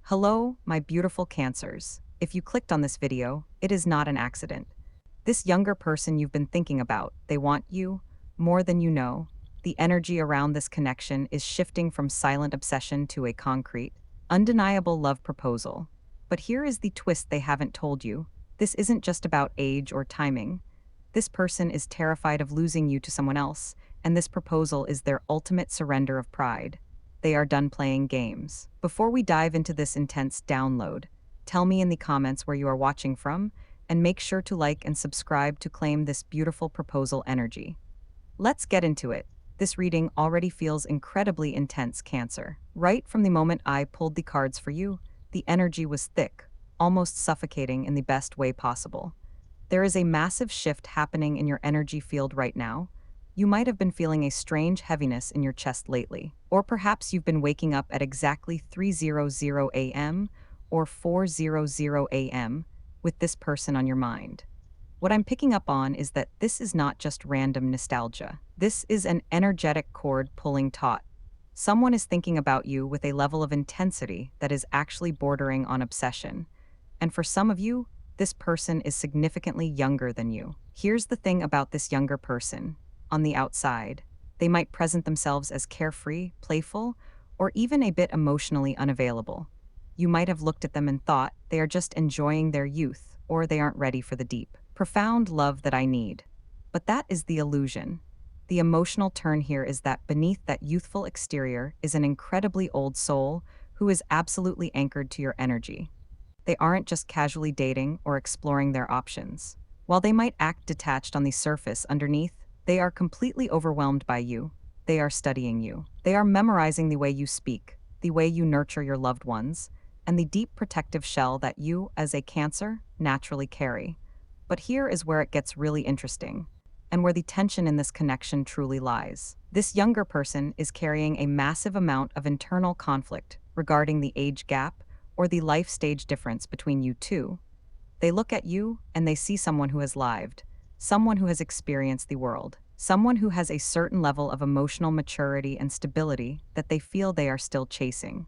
Hello, my beautiful Cancers. If you clicked on this video, it is not an accident. This younger person you've been thinking about, they want you more than you know. The energy around this connection is shifting from silent obsession to a concrete, undeniable love proposal. But here is the twist they haven't told you. This isn't just about age or timing. This person is terrified of losing you to someone else, and this proposal is their ultimate surrender of pride. They are done playing games. Before we dive into this intense download, tell me in the comments where you are watching from, and make sure to like and subscribe to claim this beautiful proposal energy. Let's get into it. This reading already feels incredibly intense, Cancer. Right from the moment I pulled the cards for you, the energy was thick, almost suffocating in the best way possible. There is a massive shift happening in your energy field right now. You might have been feeling a strange heaviness in your chest lately, or perhaps you've been waking up at exactly 3:00 a.m. or 4:00 a.m. with this person on your mind. What I'm picking up on is that this is not just random nostalgia. This is an energetic cord pulling taut. Someone is thinking about you with a level of intensity that is actually bordering on obsession. And for some of you, this person is significantly younger than you. Here's the thing about this younger person. On the outside, they might present themselves as carefree, playful, or even a bit emotionally unavailable. You might have looked at them and thought they are just enjoying their youth, or they aren't ready for the deep, profound love that I need. But that is the illusion. The emotional turn here is that beneath that youthful exterior is an incredibly old soul who is absolutely anchored to your energy. They aren't just casually dating or exploring their options. While they might act detached on the surface, underneath, they are completely overwhelmed by you. They are studying you. They are memorizing the way you speak, the way you nurture your loved ones, and the deep protective shell that you, as a Cancer, naturally carry. But here is where it gets really interesting, and where the tension in this connection truly lies. This younger person is carrying a massive amount of internal conflict regarding the age gap or the life stage difference between you two. They look at you and they see someone who has lived, someone who has experienced the world, someone who has a certain level of emotional maturity and stability that they feel they are still chasing.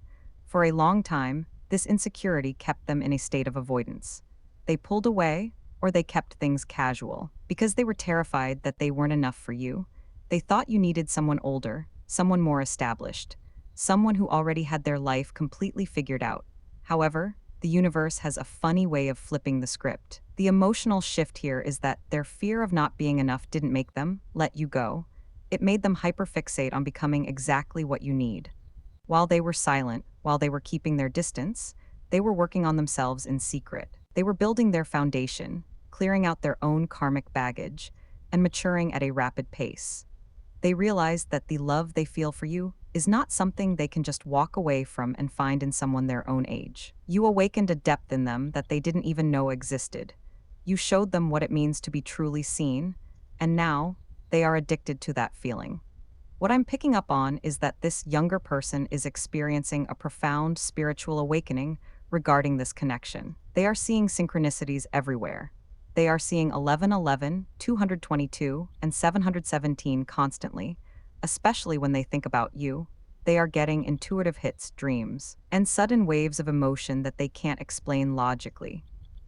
For a long time, this insecurity kept them in a state of avoidance. They pulled away, or they kept things casual, because they were terrified that they weren't enough for you. They thought you needed someone older, someone more established, someone who already had their life completely figured out. However, the universe has a funny way of flipping the script. The emotional shift here is that their fear of not being enough didn't make them let you go. It made them hyperfixate on becoming exactly what you need. While they were silent, while they were keeping their distance, they were working on themselves in secret. They were building their foundation, clearing out their own karmic baggage, and maturing at a rapid pace. They realized that the love they feel for you is not something they can just walk away from and find in someone their own age. You awakened a depth in them that they didn't even know existed. You showed them what it means to be truly seen, and now they are addicted to that feeling. What I'm picking up on is that this younger person is experiencing a profound spiritual awakening regarding this connection. They are seeing synchronicities everywhere. They are seeing 1111, 222, and 717 constantly, especially when they think about you. They are getting intuitive hits, dreams, and sudden waves of emotion that they can't explain logically.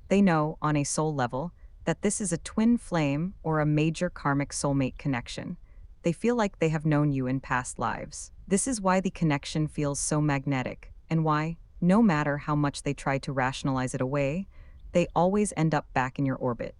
They know, on a soul level, that this is a twin flame or a major karmic soulmate connection. They feel like they have known you in past lives. This is why the connection feels so magnetic, and why, no matter how much they try to rationalize it away, they always end up back in your orbit.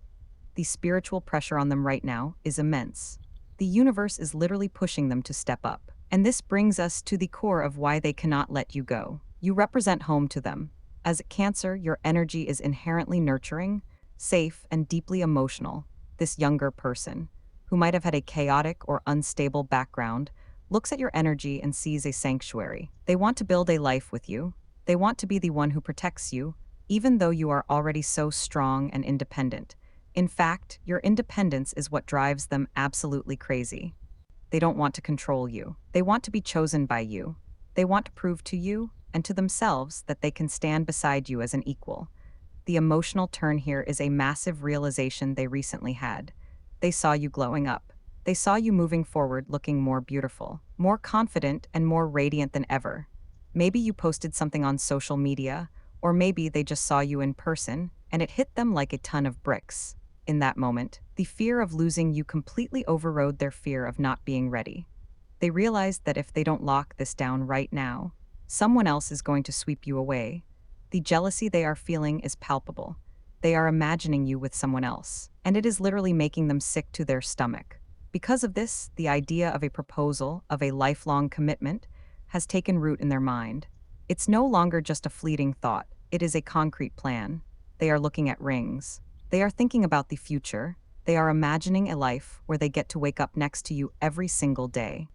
The spiritual pressure on them right now is immense. The universe is literally pushing them to step up. And this brings us to the core of why they cannot let you go. You represent home to them. As a Cancer, your energy is inherently nurturing, safe, and deeply emotional. This younger person, who might have had a chaotic or unstable background, looks at your energy and sees a sanctuary. They want to build a life with you. They want to be the one who protects you, even though you are already so strong and independent. In fact, your independence is what drives them absolutely crazy. They don't want to control you. They want to be chosen by you. They want to prove to you and to themselves that they can stand beside you as an equal. The emotional turn here is a massive realization they recently had. They saw you glowing up. They saw you moving forward looking more beautiful, more confident, and more radiant than ever. Maybe you posted something on social media, or maybe they just saw you in person, and it hit them like a ton of bricks. In that moment, the fear of losing you completely overrode their fear of not being ready. They realized that if they don't lock this down right now, someone else is going to sweep you away. The jealousy they are feeling is palpable. They are imagining you with someone else, and it is literally making them sick to their stomach. Because of this, the idea of a proposal, of a lifelong commitment, has taken root in their mind. It's no longer just a fleeting thought, it is a concrete plan. They are looking at rings. They are thinking about the future. They are imagining a life where they get to wake up next to you every single day.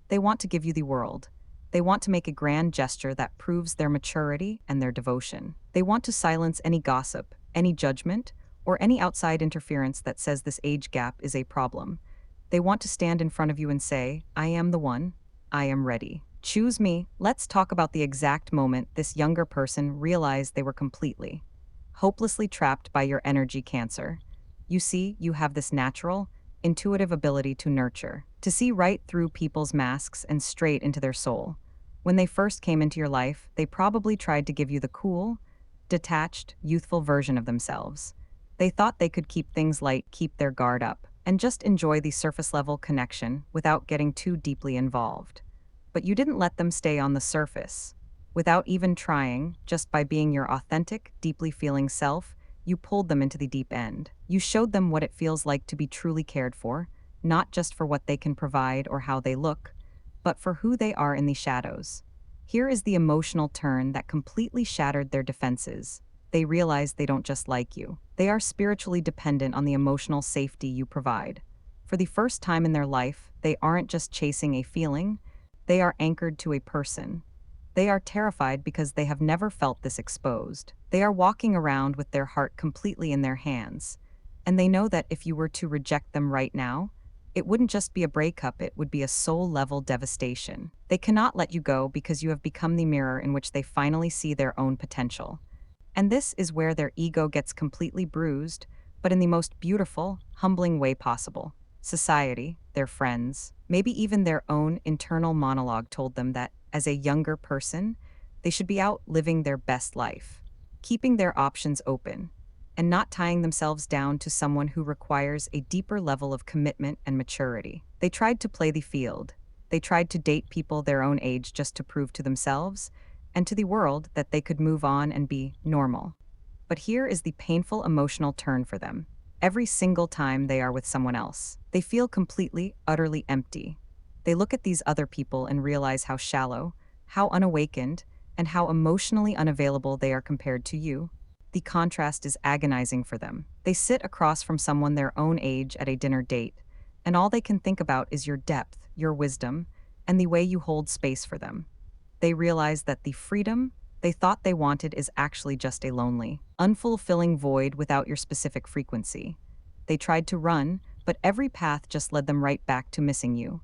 They want to give you the world. They want to make a grand gesture that proves their maturity and their devotion. They want to silence any gossip, any judgment, or any outside interference that says this age gap is a problem. They want to stand in front of you and say, I am the one. I am ready. Choose me. Let's talk about the exact moment this younger person realized they were completely, hopelessly trapped by your energy cancer. You see, you have this natural, intuitive ability to nurture, to see right through people's masks and straight into their soul. When they first came into your life, they probably tried to give you the cool, detached, youthful version of themselves. They thought they could keep things light, keep their guard up, and just enjoy the surface level connection without getting too deeply involved. But you didn't let them stay on the surface. Without even trying, just by being your authentic, deeply feeling self, you pulled them into the deep end. You showed them what it feels like to be truly cared for, not just for what they can provide or how they look, but for who they are in the shadows. Here is the emotional turn that completely shattered their defenses. They realize they don't just like you. They are spiritually dependent on the emotional safety you provide. For the first time in their life, they aren't just chasing a feeling, they are anchored to a person. They are terrified because they have never felt this exposed. They are walking around with their heart completely in their hands. And they know that if you were to reject them right now, it wouldn't just be a breakup, it would be a soul-level devastation. They cannot let you go because you have become the mirror in which they finally see their own potential. And this is where their ego gets completely bruised, but in the most beautiful, humbling way possible. Society, their friends, maybe even their own internal monologue told them that, as a younger person, they should be out living their best life, keeping their options open, and not tying themselves down to someone who requires a deeper level of commitment and maturity. They tried to play the field. They tried to date people their own age just to prove to themselves and to the world that they could move on and be normal. But here is the painful emotional turn for them. Every single time they are with someone else, they feel completely, utterly empty. They look at these other people and realize how shallow, how unawakened, and how emotionally unavailable they are compared to you. The contrast is agonizing for them. They sit across from someone their own age at a dinner date, and all they can think about is your depth, your wisdom, and the way you hold space for them. They realize that the freedom they thought they wanted is actually just a lonely, unfulfilling void without your specific frequency. They tried to run, but every path just led them right back to missing you.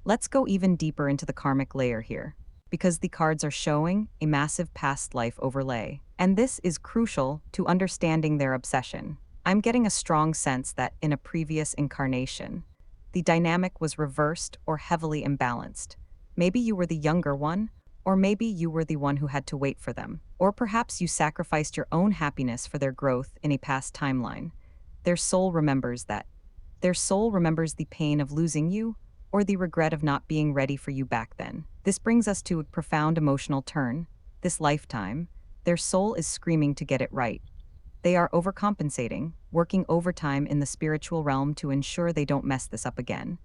Let's go even deeper into the karmic layer here, because the cards are showing a massive past life overlay. And this is crucial to understanding their obsession. I'm getting a strong sense that in a previous incarnation, the dynamic was reversed or heavily imbalanced. Maybe you were the younger one, or maybe you were the one who had to wait for them. Or perhaps you sacrificed your own happiness for their growth in a past timeline. Their soul remembers that. Their soul remembers the pain of losing you, or the regret of not being ready for you back then. This brings us to a profound emotional turn. This lifetime, their soul is screaming to get it right. They are overcompensating, working overtime in the spiritual realm to ensure they don't mess this up again.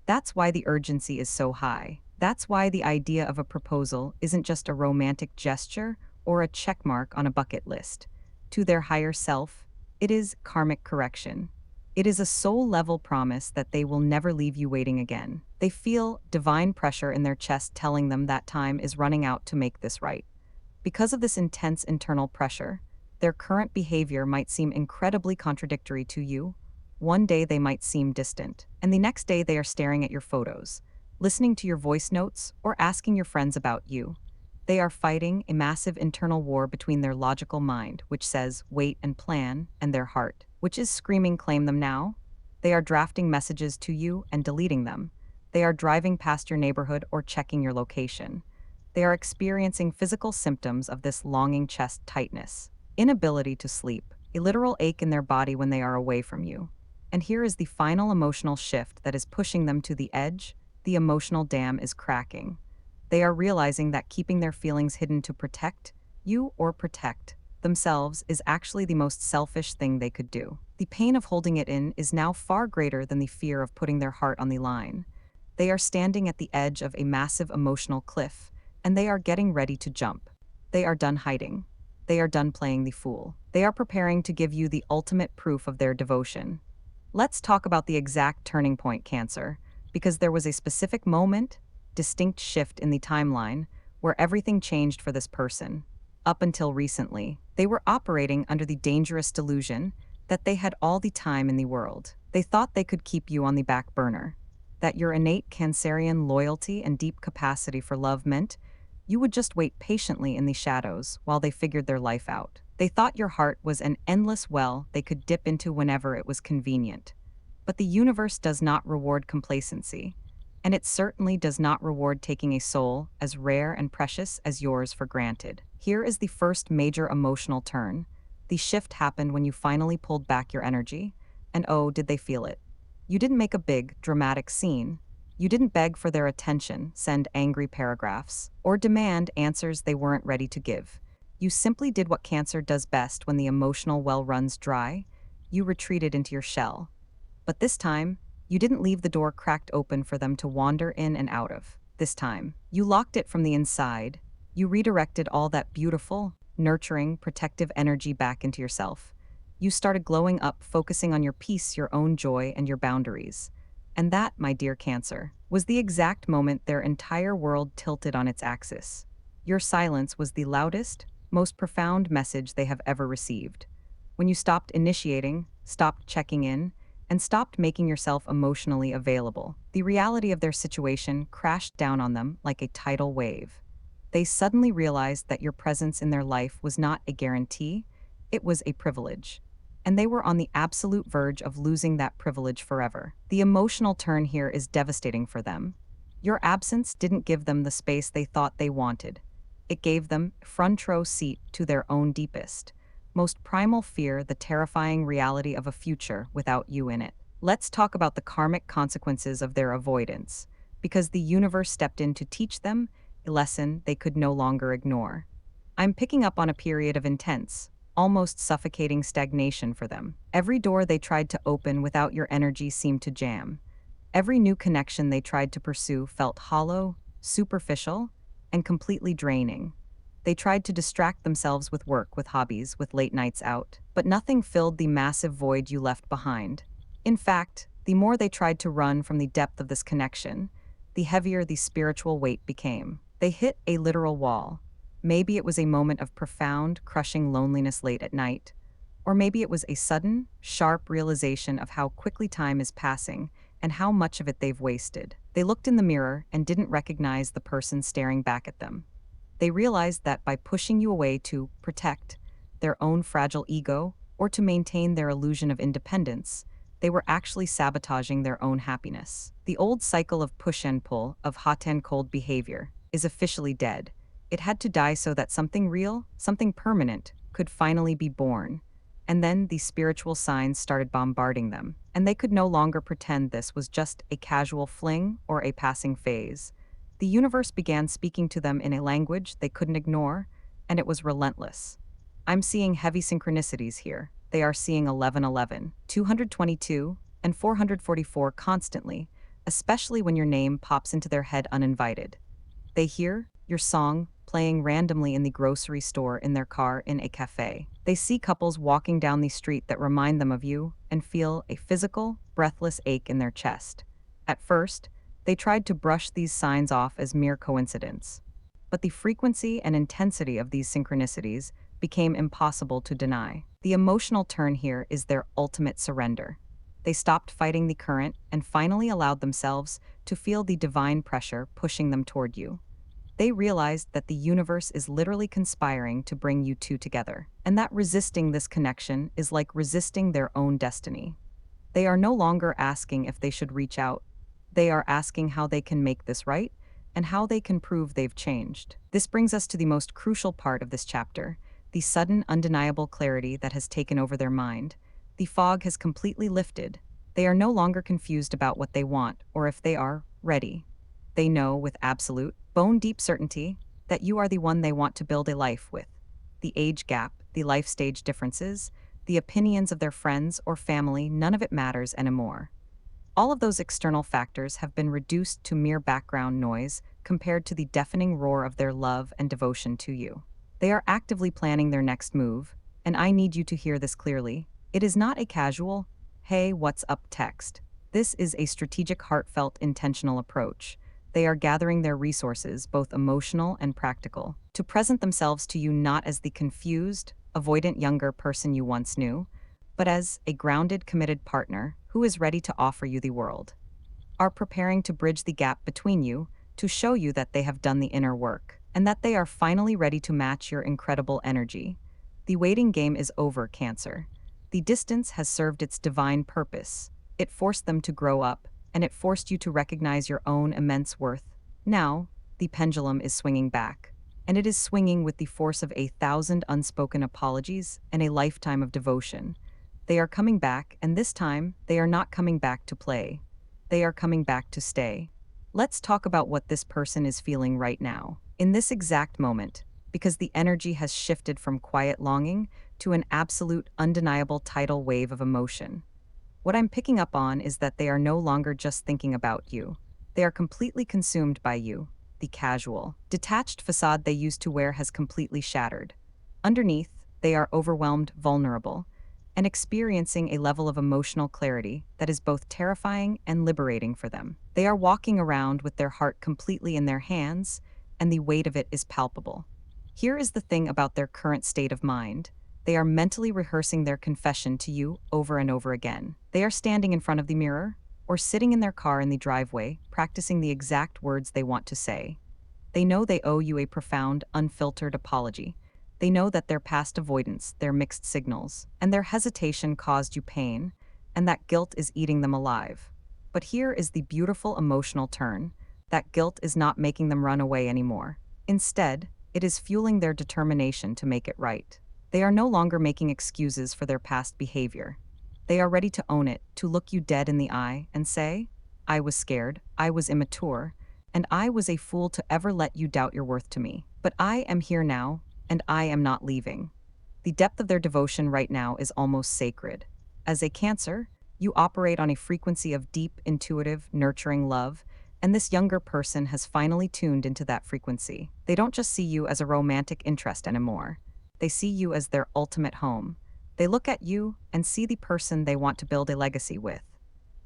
That's why the urgency is so high. That's why the idea of a proposal isn't just a romantic gesture or a checkmark on a bucket list. To their higher self, it is karmic correction. It is a soul-level promise that they will never leave you waiting again. They feel divine pressure in their chest telling them that time is running out to make this right. Because of this intense internal pressure, their current behavior might seem incredibly contradictory to you. One day they might seem distant, and the next day they are staring at your photos, listening to your voice notes, or asking your friends about you. They are fighting a massive internal war between their logical mind, which says wait and plan, and their heart, which is screaming claim them now. They are drafting messages to you and deleting them. They are driving past your neighborhood or checking your location. They are experiencing physical symptoms of this longing chest tightness, inability to sleep, a literal ache in their body when they are away from you. And here is the final emotional shift that is pushing them to the edge. The emotional dam is cracking. They are realizing that keeping their feelings hidden to protect you or protect themselves is actually the most selfish thing they could do. The pain of holding it in is now far greater than the fear of putting their heart on the line. They are standing at the edge of a massive emotional cliff, and they are getting ready to jump. They are done hiding. They are done playing the fool. They are preparing to give you the ultimate proof of their devotion. Let's talk about the exact turning point, Cancer, because there was a specific moment, distinct shift in the timeline, where everything changed for this person. Up until recently, they were operating under the dangerous delusion that they had all the time in the world. They thought they could keep you on the back burner, that your innate Cancerian loyalty and deep capacity for love meant you would just wait patiently in the shadows while they figured their life out. They thought your heart was an endless well they could dip into whenever it was convenient. But the universe does not reward complacency, and it certainly does not reward taking a soul as rare and precious as yours for granted. Here is the first major emotional turn. The shift happened when you finally pulled back your energy, and oh, did they feel it. You didn't make a big, dramatic scene. You didn't beg for their attention, send angry paragraphs, or demand answers they weren't ready to give. You simply did what Cancer does best when the emotional well runs dry. You retreated into your shell. But this time, you didn't leave the door cracked open for them to wander in and out of. This time, you locked it from the inside. You redirected all that beautiful, nurturing, protective energy back into yourself. You started glowing up, focusing on your peace, your own joy, and your boundaries. And that, my dear Cancer, was the exact moment their entire world tilted on its axis. Your silence was the loudest, most profound message they have ever received. When you stopped initiating, stopped checking in, and stopped making yourself emotionally available, the reality of their situation crashed down on them like a tidal wave. They suddenly realized that your presence in their life was not a guarantee, it was a privilege. And they were on the absolute verge of losing that privilege forever. The emotional turn here is devastating for them. Your absence didn't give them the space they thought they wanted. It gave them front row seat to their own deepest, most primal fear, the terrifying reality of a future without you in it. Let's talk about the karmic consequences of their avoidance, because the universe stepped in to teach them a lesson they could no longer ignore. I'm picking up on a period of intense, almost suffocating stagnation for them. Every door they tried to open without your energy seemed to jam. Every new connection they tried to pursue felt hollow, superficial, and completely draining. They tried to distract themselves with work, with hobbies, with late nights out, but nothing filled the massive void you left behind. In fact, the more they tried to run from the depth of this connection, the heavier the spiritual weight became. They hit a literal wall. Maybe it was a moment of profound, crushing loneliness late at night, or maybe it was a sudden, sharp realization of how quickly time is passing and how much of it they've wasted. They looked in the mirror and didn't recognize the person staring back at them. They realized that by pushing you away to protect their own fragile ego or to maintain their illusion of independence, they were actually sabotaging their own happiness. The old cycle of push and pull, of hot and cold behavior, is officially dead. It had to die so that something real, something permanent, could finally be born. And then the spiritual signs started bombarding them, and they could no longer pretend this was just a casual fling or a passing phase. The universe began speaking to them in a language they couldn't ignore, and it was relentless. I'm seeing heavy synchronicities here. They are seeing 1111, 222, and 444 constantly, especially when your name pops into their head uninvited. They hear your song playing randomly in the grocery store, in their car, in a cafe. They see couples walking down the street that remind them of you and feel a physical, breathless ache in their chest. At first, they tried to brush these signs off as mere coincidence. But the frequency and intensity of these synchronicities became impossible to deny. The emotional turn here is their ultimate surrender. They stopped fighting the current and finally allowed themselves to feel the divine pressure pushing them toward you. They realized that the universe is literally conspiring to bring you two together, and that resisting this connection is like resisting their own destiny. They are no longer asking if they should reach out. They are asking how they can make this right, and how they can prove they've changed. This brings us to the most crucial part of this chapter, the sudden, undeniable clarity that has taken over their mind. The fog has completely lifted. They are no longer confused about what they want or if they are ready. They know with absolute, bone-deep certainty that you are the one they want to build a life with. The age gap, the life stage differences, the opinions of their friends or family, none of it matters anymore. All of those external factors have been reduced to mere background noise compared to the deafening roar of their love and devotion to you. They are actively planning their next move, and I need you to hear this clearly. It is not a casual, "Hey, what's up" text. This is a strategic, heartfelt, intentional approach. They are gathering their resources, both emotional and practical, to present themselves to you not as the confused, avoidant younger person you once knew, but as a grounded, committed partner who is ready to offer you the world. Are preparing to bridge the gap between you, to show you that they have done the inner work, and that they are finally ready to match your incredible energy. The waiting game is over, Cancer. The distance has served its divine purpose. It forced them to grow up, and it forced you to recognize your own immense worth. Now, the pendulum is swinging back, and it is swinging with the force of 1,000 unspoken apologies and a lifetime of devotion. They are coming back, and this time, they are not coming back to play. They are coming back to stay. Let's talk about what this person is feeling right now, in this exact moment, because the energy has shifted from quiet longing to an absolute, undeniable tidal wave of emotion. What I'm picking up on is that they are no longer just thinking about you. They are completely consumed by you. The casual, detached facade they used to wear has completely shattered. Underneath, they are overwhelmed, vulnerable, and experiencing a level of emotional clarity that is both terrifying and liberating for them. They are walking around with their heart completely in their hands, and the weight of it is palpable. Here is the thing about their current state of mind. They are mentally rehearsing their confession to you over and over again. They are standing in front of the mirror, or sitting in their car in the driveway, practicing the exact words they want to say. They know they owe you a profound, unfiltered apology. They know that their past avoidance, their mixed signals, and their hesitation caused you pain, and that guilt is eating them alive. But here is the beautiful emotional turn. That guilt is not making them run away anymore. Instead, it is fueling their determination to make it right. They are no longer making excuses for their past behavior. They are ready to own it, to look you dead in the eye and say, "I was scared, I was immature, and I was a fool to ever let you doubt your worth to me. But I am here now, and I am not leaving." The depth of their devotion right now is almost sacred. As a Cancer, you operate on a frequency of deep, intuitive, nurturing love, and this younger person has finally tuned into that frequency. They don't just see you as a romantic interest anymore. They see you as their ultimate home. They look at you and see the person they want to build a legacy with.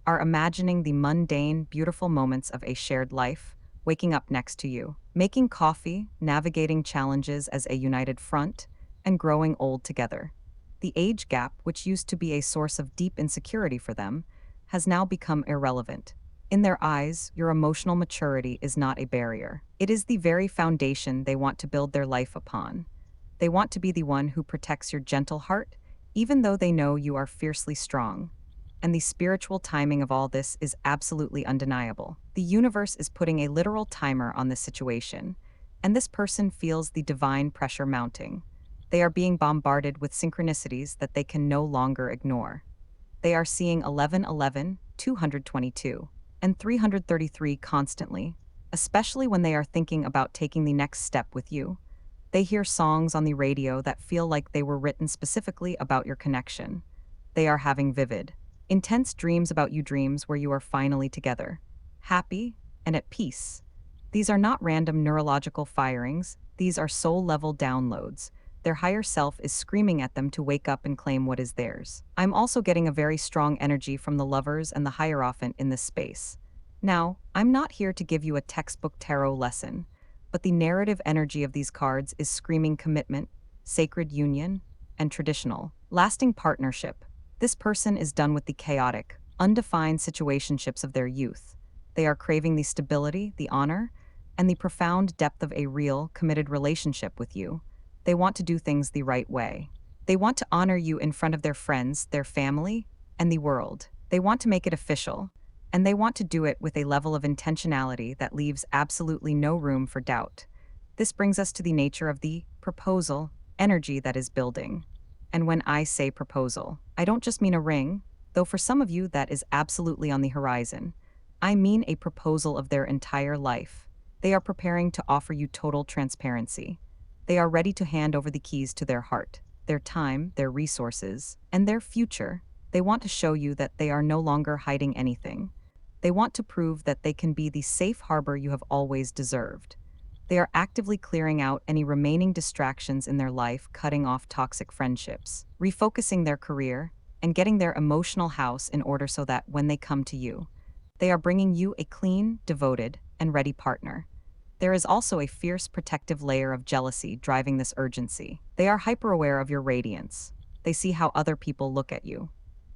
Are imagining the mundane, beautiful moments of a shared life, waking up next to you, making coffee, navigating challenges as a united front, and growing old together. The age gap, which used to be a source of deep insecurity for them, has now become irrelevant. In their eyes, your emotional maturity is not a barrier. It is the very foundation they want to build their life upon. They want to be the one who protects your gentle heart, even though they know you are fiercely strong. And the spiritual timing of all this is absolutely undeniable. The universe is putting a literal timer on this situation, and this person feels the divine pressure mounting. They are being bombarded with synchronicities that they can no longer ignore. They are seeing 1111, 222, and 333 constantly, especially when they are thinking about taking the next step with you. They hear songs on the radio that feel like they were written specifically about your connection. They are having vivid, intense dreams about you, dreams where you are finally together, happy and at peace. These are not random neurological firings, these are soul-level downloads. Their higher self is screaming at them to wake up and claim what is theirs. I'm also getting a very strong energy from the Lovers and the Hierophant in this space. Now, I'm not here to give you a textbook tarot lesson, but the narrative energy of these cards is screaming commitment, sacred union, and traditional, lasting partnership. This person is done with the chaotic, undefined situationships of their youth. They are craving the stability, the honor, and the profound depth of a real, committed relationship with you. They want to do things the right way. They want to honor you in front of their friends, their family, and the world. They want to make it official. And they want to do it with a level of intentionality that leaves absolutely no room for doubt. This brings us to the nature of the proposal energy that is building. And when I say proposal, I don't just mean a ring, though for some of you that is absolutely on the horizon. I mean a proposal of their entire life. They are preparing to offer you total transparency. They are ready to hand over the keys to their heart, their time, their resources, and their future. They want to show you that they are no longer hiding anything. They want to prove that they can be the safe harbor you have always deserved. They are actively clearing out any remaining distractions in their life, cutting off toxic friendships, refocusing their career, and getting their emotional house in order so that when they come to you, they are bringing you a clean, devoted, and ready partner. There is also a fierce protective layer of jealousy driving this urgency. They are hyper-aware of your radiance. They see how other people look at you.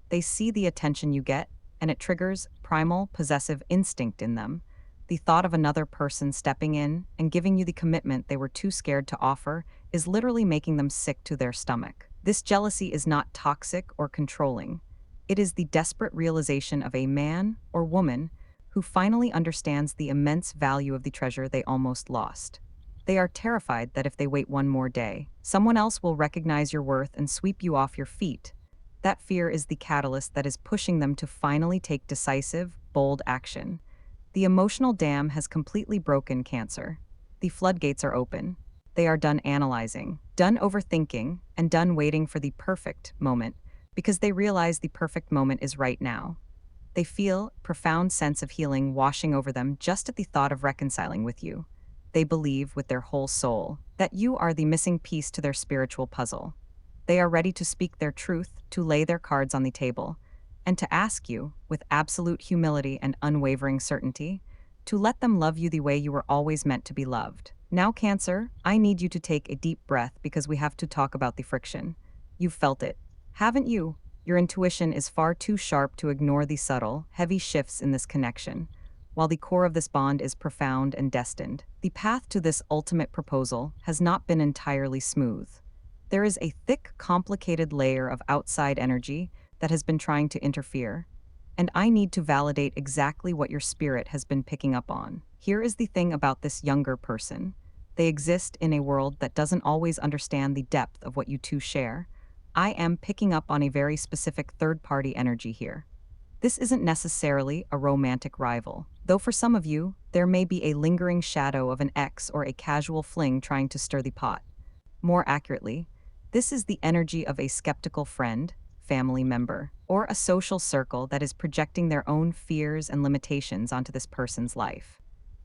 They see the attention you get, and it triggers primal, possessive instinct in them. The thought of another person stepping in and giving you the commitment they were too scared to offer is literally making them sick to their stomach. This jealousy is not toxic or controlling. It is the desperate realization of a man or woman who finally understands the immense value of the treasure they almost lost. They are terrified that if they wait one more day, someone else will recognize your worth and sweep you off your feet. That fear is the catalyst that is pushing them to finally take decisive, bold action. The emotional dam has completely broken, Cancer. The floodgates are open. They are done analyzing, done overthinking, and done waiting for the perfect moment, because they realize the perfect moment is right now. They feel a profound sense of healing washing over them just at the thought of reconciling with you. They believe with their whole soul that you are the missing piece to their spiritual puzzle. They are ready to speak their truth, to lay their cards on the table, and to ask you, with absolute humility and unwavering certainty, to let them love you the way you were always meant to be loved. Now, Cancer, I need you to take a deep breath because we have to talk about the friction. You've felt it, haven't you? Your intuition is far too sharp to ignore the subtle, heavy shifts in this connection. While the core of this bond is profound and destined, the path to this ultimate proposal has not been entirely smooth. There is a thick, complicated layer of outside energy that has been trying to interfere, and I need to validate exactly what your spirit has been picking up on. Here is the thing about this younger person. They exist in a world that doesn't always understand the depth of what you two share. I am picking up on a very specific third-party energy here. This isn't necessarily a romantic rival, though for some of you, there may be a lingering shadow of an ex or a casual fling trying to stir the pot. More accurately, this is the energy of a skeptical friend, family member, or a social circle that is projecting their own fears and limitations onto this person's life.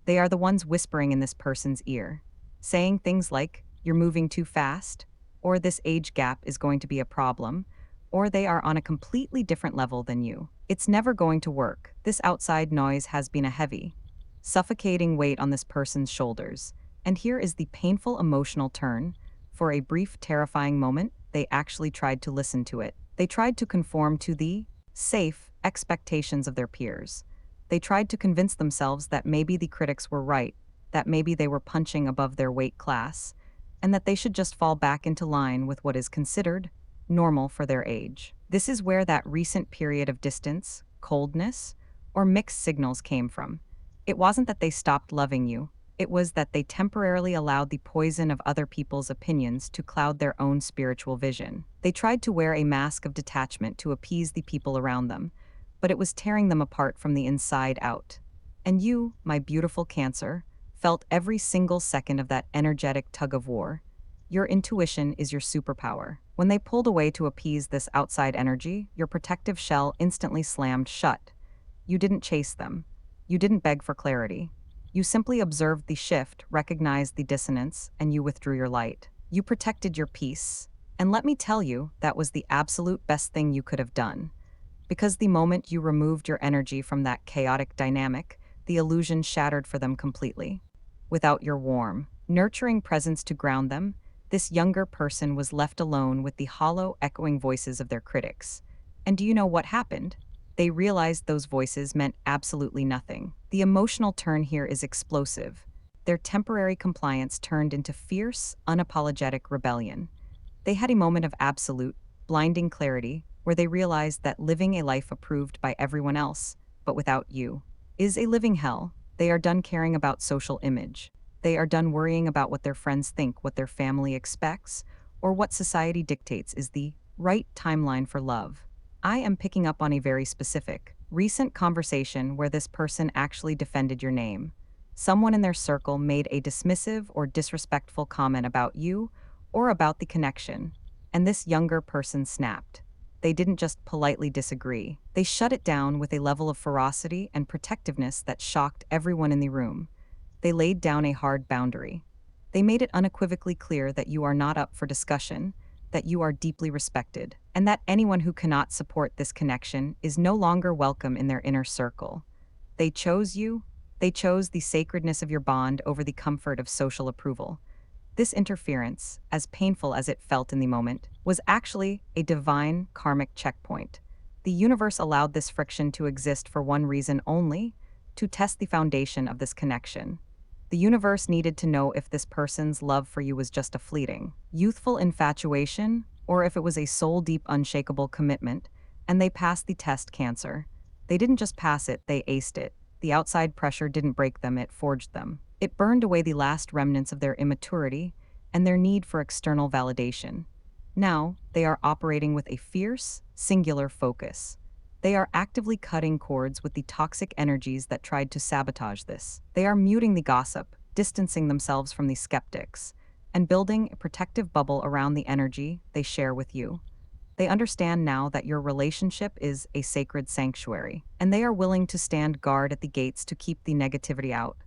They are the ones whispering in this person's ear, saying things like, "You're moving too fast," or "This age gap is going to be a problem," or "They are on a completely different level than you. It's never going to work." This outside noise has been a heavy, suffocating weight on this person's shoulders. And here is the painful emotional turn. For a brief, terrifying moment, they actually tried to listen to it. They tried to conform to the safe expectations of their peers. They tried to convince themselves that maybe the critics were right, that maybe they were punching above their weight class, and that they should just fall back into line with what is considered normal for their age. This is where that recent period of distance, coldness, or mixed signals came from. It wasn't that they stopped loving you. It was that they temporarily allowed the poison of other people's opinions to cloud their own spiritual vision. They tried to wear a mask of detachment to appease the people around them, but it was tearing them apart from the inside out. And you, my beautiful Cancer, felt every single second of that energetic tug-of-war. Your intuition is your superpower. When they pulled away to appease this outside energy, your protective shell instantly slammed shut. You didn't chase them. You didn't beg for clarity. You simply observed the shift, recognized the dissonance, and you withdrew your light. You protected your peace. And let me tell you, that was the absolute best thing you could have done. Because the moment you removed your energy from that chaotic dynamic, the illusion shattered for them completely. Without your warm, nurturing presence to ground them, this younger person was left alone with the hollow, echoing voices of their critics. And do you know what happened? They realized those voices meant absolutely nothing. The emotional turn here is explosive. Their temporary compliance turned into fierce, unapologetic rebellion. They had a moment of absolute, blinding clarity where they realized that living a life approved by everyone else, but without you, is a living hell. They are done caring about social image. They are done worrying about what their friends think, what their family expects, or what society dictates is the right timeline for love. I am picking up on a very specific, recent conversation where this person actually defended your name. Someone in their circle made a dismissive or disrespectful comment about you or about the connection, and this younger person snapped. They didn't just politely disagree, they shut it down with a level of ferocity and protectiveness that shocked everyone in the room. They laid down a hard boundary. They made it unequivocally clear that you are not up for discussion, that you are deeply respected, and that anyone who cannot support this connection is no longer welcome in their inner circle. They chose you, they chose the sacredness of your bond over the comfort of social approval. This interference, as painful as it felt in the moment, was actually a divine karmic checkpoint. The universe allowed this friction to exist for one reason only: to test the foundation of this connection. The universe needed to know if this person's love for you was just a fleeting, youthful infatuation, or if it was a soul-deep, unshakable commitment, and they passed the test, Cancer. They didn't just pass it, they aced it. The outside pressure didn't break them, it forged them. It burned away the last remnants of their immaturity and their need for external validation. Now, they are operating with a fierce, singular focus. They are actively cutting cords with the toxic energies that tried to sabotage this. They are muting the gossip, distancing themselves from the skeptics, and building a protective bubble around the energy they share with you. They understand now that your relationship is a sacred sanctuary, and they are willing to stand guard at the gates to keep the negativity out.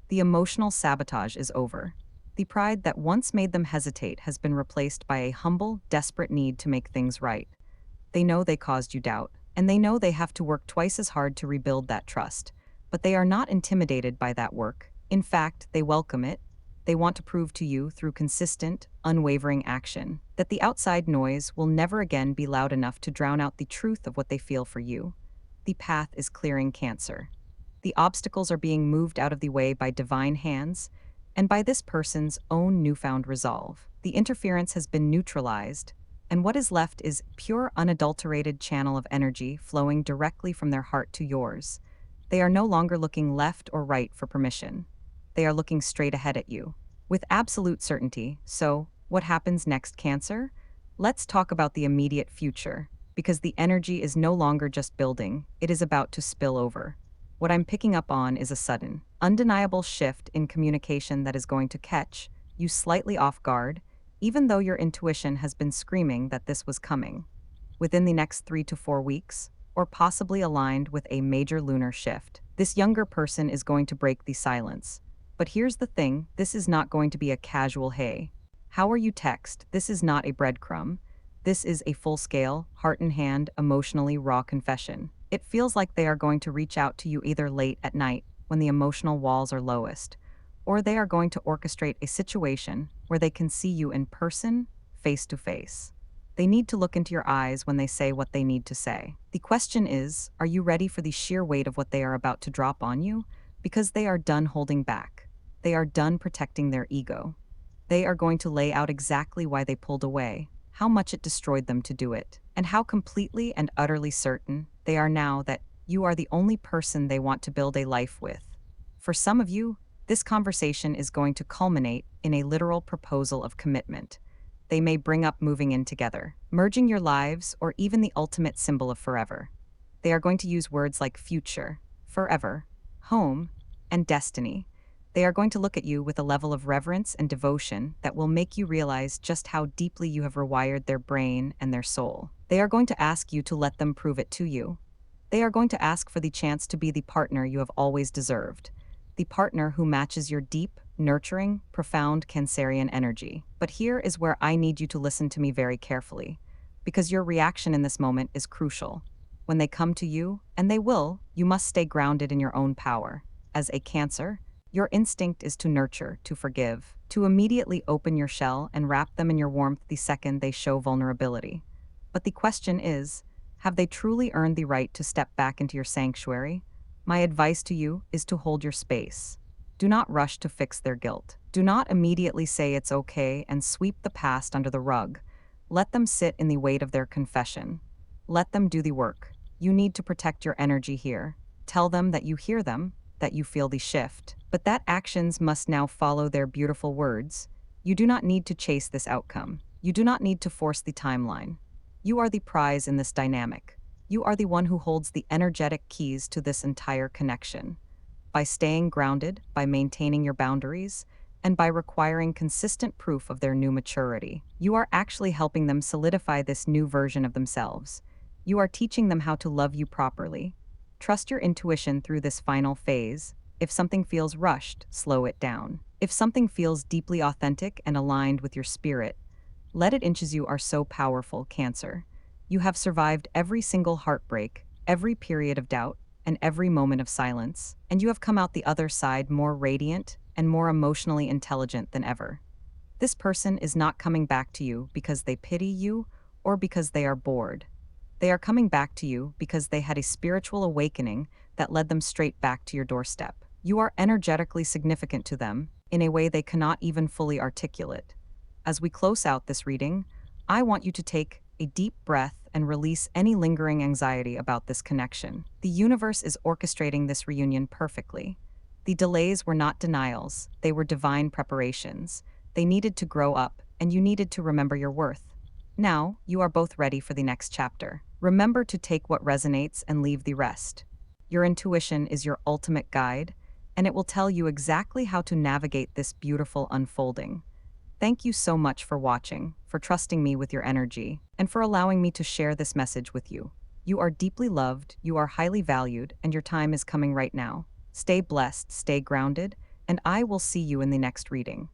The emotional sabotage is over. The pride that once made them hesitate has been replaced by a humble, desperate need to make things right. They know they caused you doubt, and they know they have to work twice as hard to rebuild that trust. But they are not intimidated by that work. In fact, they welcome it. They want to prove to you through consistent, unwavering action that the outside noise will never again be loud enough to drown out the truth of what they feel for you. The path is clearing, Cancer. The obstacles are being moved out of the way by divine hands and by this person's own newfound resolve. The interference has been neutralized, and what is left is pure, unadulterated channel of energy flowing directly from their heart to yours. They are no longer looking left or right for permission. They are looking straight ahead at you, with absolute certainty. So, what happens next, Cancer? Let's talk about the immediate future, because the energy is no longer just building, it is about to spill over. What I'm picking up on is a sudden, undeniable shift in communication that is going to catch you slightly off guard, even though your intuition has been screaming that this was coming. Within the next 3 to 4 weeks, or possibly aligned with a major lunar shift, this younger person is going to break the silence. But here's the thing, this is not going to be a casual "hey, how are you" text. This is not a breadcrumb. This is a full-scale, heart-in-hand, emotionally raw confession. It feels like they are going to reach out to you either late at night, when the emotional walls are lowest, or they are going to orchestrate a situation where they can see you in person, face to face. They need to look into your eyes when they say what they need to say. The question is, are you ready for the sheer weight of what they are about to drop on you? Because they are done holding back. They are done protecting their ego. They are going to lay out exactly why they pulled away, how much it destroyed them to do it, and how completely and utterly certain they are now that you are the only person they want to build a life with. For some of you, this conversation is going to culminate in a literal proposal of commitment. They may bring up moving in together, merging your lives, or even the ultimate symbol of forever. They are going to use words like future, forever, home, and destiny. They are going to look at you with a level of reverence and devotion that will make you realize just how deeply you have rewired their brain and their soul. They are going to ask you to let them prove it to you. They are going to ask for the chance to be the partner you have always deserved, the partner who matches your deep, nurturing, profound Cancerian energy. But here is where I need you to listen to me very carefully, because your reaction in this moment is crucial. When they come to you, and they will, you must stay grounded in your own power. As a Cancer, your instinct is to nurture, to forgive, to immediately open your shell and wrap them in your warmth the second they show vulnerability. But the question is, have they truly earned the right to step back into your sanctuary? My advice to you is to hold your space. Do not rush to fix their guilt. Do not immediately say it's okay and sweep the past under the rug. Let them sit in the weight of their confession. Let them do the work. You need to protect your energy here. Tell them that you hear them, that you feel the shift, but that actions must now follow their beautiful words. You do not need to chase this outcome. You do not need to force the timeline. You are the prize in this dynamic. You are the one who holds the energetic keys to this entire connection. By staying grounded, by maintaining your boundaries, and by requiring consistent proof of their new maturity, you are actually helping them solidify this new version of themselves. You are teaching them how to love you properly. Trust your intuition through this final phase. If something feels rushed, slow it down. If something feels deeply authentic and aligned with your spirit, let it inches. You are so powerful, Cancer. You have survived every single heartbreak, every period of doubt, and every moment of silence, and you have come out the other side more radiant and more emotionally intelligent than ever. This person is not coming back to you because they pity you or because they are bored. They are coming back to you because they had a spiritual awakening that led them straight back to your doorstep. You are energetically significant to them in a way they cannot even fully articulate. As we close out this reading, I want you to take a deep breath and release any lingering anxiety about this connection. The universe is orchestrating this reunion perfectly. The delays were not denials, they were divine preparations. They needed to grow up, and you needed to remember your worth. Now, you are both ready for the next chapter. Remember to take what resonates and leave the rest. Your intuition is your ultimate guide, and it will tell you exactly how to navigate this beautiful unfolding. Thank you so much for watching, for trusting me with your energy, and for allowing me to share this message with you. You are deeply loved, you are highly valued, and your time is coming right now. Stay blessed, stay grounded, and I will see you in the next reading.